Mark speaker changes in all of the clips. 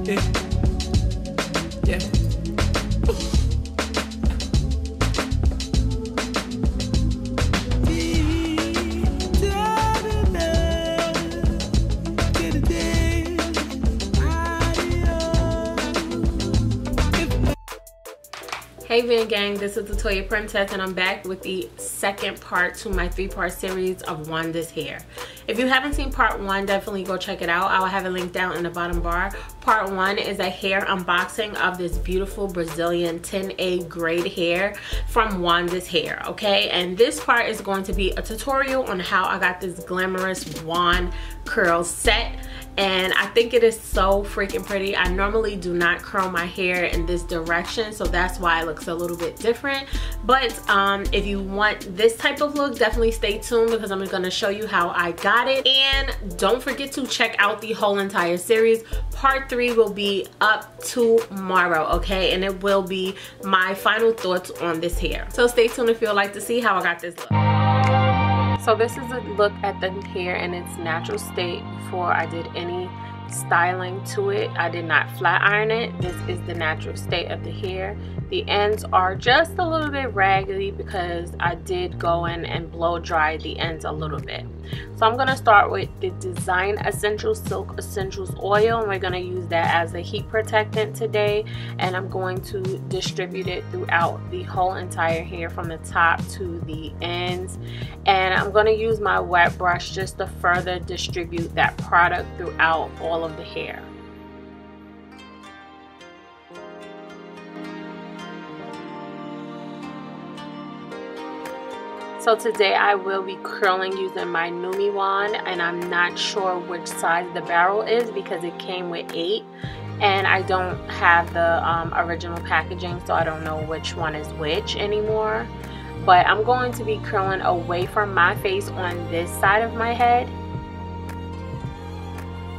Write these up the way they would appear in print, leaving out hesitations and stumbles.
Speaker 1: Yeah. Hey VanGang, this is the Toya Princess and I'm back with the second part to my 3-part series of Wondess Hair. If you haven't seen part 1, definitely go check it out. I'll have a link down in the bottom bar. Part 1 is a hair unboxing of this beautiful Brazilian 10A grade hair from Wondess Hair, okay? And this part is going to be a tutorial on how I got this glamorous wand curl set. And I think it is so freaking pretty. I normally do not curl my hair in this direction, so that's why it looks a little bit different. But if you want this type of look, definitely stay tuned because I'm going to show you how I got it. And don't forget to check out the whole entire series. Part 3 will be up tomorrow, okay? And it will be my final thoughts on this hair. So stay tuned if you'd like to see how I got this look. So this is a look at the hair in its natural state before I did any styling to it. I did not flat iron it. This is the natural state of the hair. The ends are just a little bit raggedy because I did go in and blow dry the ends a little bit. So I'm going to start with the Design Essentials Silk Essentials Oil, and we're going to use that as a heat protectant today, and I'm going to distribute it throughout the whole entire hair from the top to the ends. And I'm going to use my wet brush just to further distribute that product throughout all of the hair. So today I will be curling using my Numi wand, and I'm not sure which size the barrel is because it came with 8 and I don't have the original packaging, so I don't know which one is which anymore. But I'm going to be curling away from my face on this side of my head,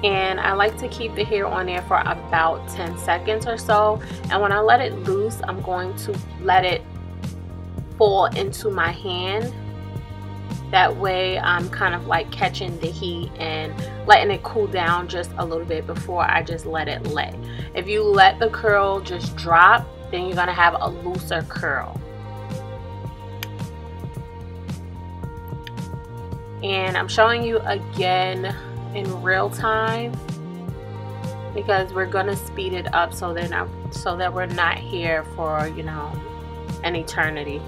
Speaker 1: and I like to keep the hair on there for about 10 seconds or so, and when I let it loose, I'm going to let it fall into my hand. That way I'm kind of like catching the heat and letting it cool down just a little bit before I just let it lay. If you let the curl just drop, then you're gonna have a looser curl. And I'm showing you again in real time because we're gonna speed it up so that we're not here for, you know, an eternity.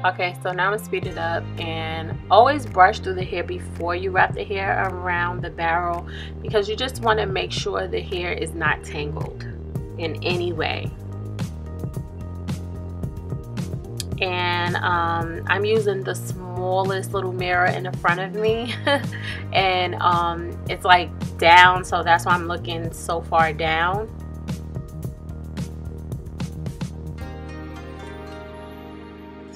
Speaker 1: Okay, so now I'm gonna speed it up, and always brush through the hair before you wrap the hair around the barrel because you just want to make sure the hair is not tangled in any way. And I'm using the smallest little mirror in the front of me and it's like down, so that's why I'm looking so far down.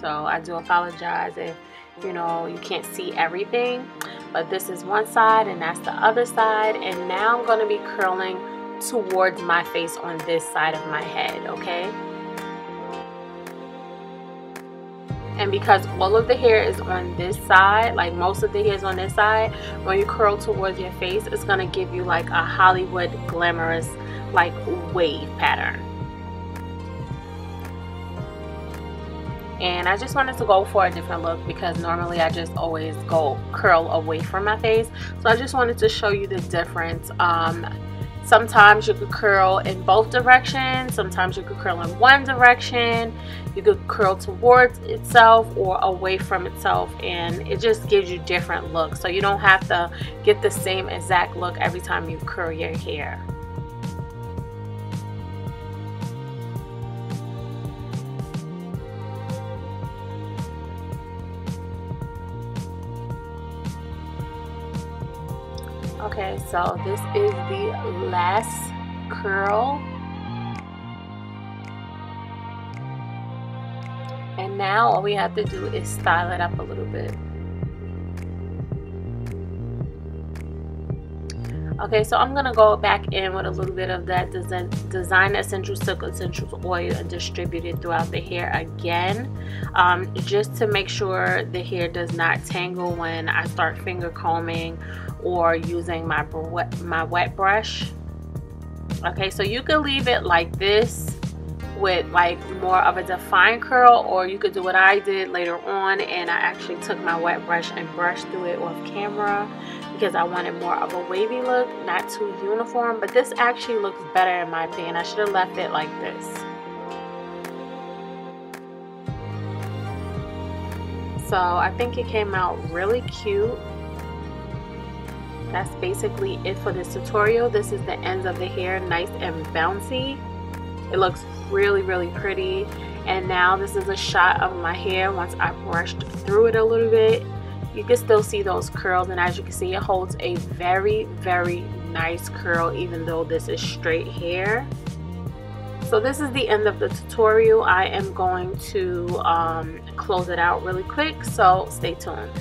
Speaker 1: So I do apologize if, you know, you can't see everything, but this is one side and that's the other side. And now I'm going to be curling towards my face on this side of my head, okay? And because all of the hair is on this side, like most of the hair is on this side, when you curl towards your face, it's going to give you like a Hollywood glamorous like wave pattern. And I just wanted to go for a different look because normally I just always go curl away from my face. So I just wanted to show you the difference. Sometimes you could curl in both directions. Sometimes you could curl in one direction. You could curl towards itself or away from itself, and it just gives you different looks. So you don't have to get the same exact look every time you curl your hair. Okay, so this is the last curl. And now all we have to do is style it up a little bit. Okay, so I'm gonna go back in with a little bit of that Design Essentials Silk Essentials oil and distribute it throughout the hair again, just to make sure the hair does not tangle when I start finger combing or using my wet brush. Okay, so you could leave it like this with like more of a defined curl, or you could do what I did later on, and I actually took my wet brush and brushed through it off camera because I wanted more of a wavy look, not too uniform. But this actually looks better in my opinion. I should have left it like this. So I think it came out really cute. That's basically it for this tutorial. This is the ends of the hair, nice and bouncy. It looks really, really pretty. And now this is a shot of my hair once I brushed through it a little bit. You can still see those curls, and as you can see, it holds a very, very nice curl even though this is straight hair. So this is the end of the tutorial. I am going to close it out really quick, so stay tuned.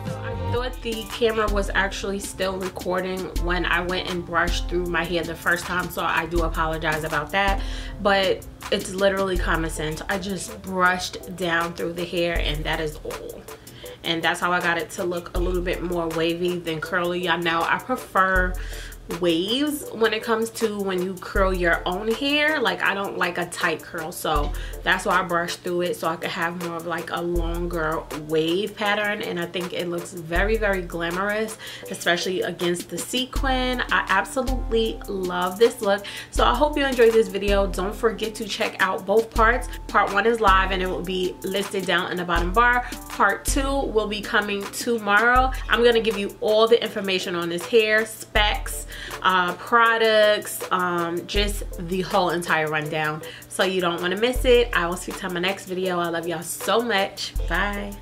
Speaker 1: I thought the camera was actually still recording when I went and brushed through my hair the first time, so I do apologize about that, but it's literally common sense. I just brushed down through the hair and that is all. And that's how I got it to look a little bit more wavy than curly. Y'all know I prefer waves when it comes to when you curl your own hair. Like, I don't like a tight curl, so that's why I brushed through it so I could have more of like a longer wave pattern. And I think it looks very, very glamorous, especially against the sequin. I absolutely love this look. So I hope you enjoyed this video. Don't forget to check out both parts. Part 1 is live and it will be listed down in the bottom bar. Part 2 will be coming tomorrow. I'm gonna give you all the information on this hair, specs, products, just the whole entire rundown, so you don't want to miss it. I will speak to you in my next video. I love y'all so much. Bye.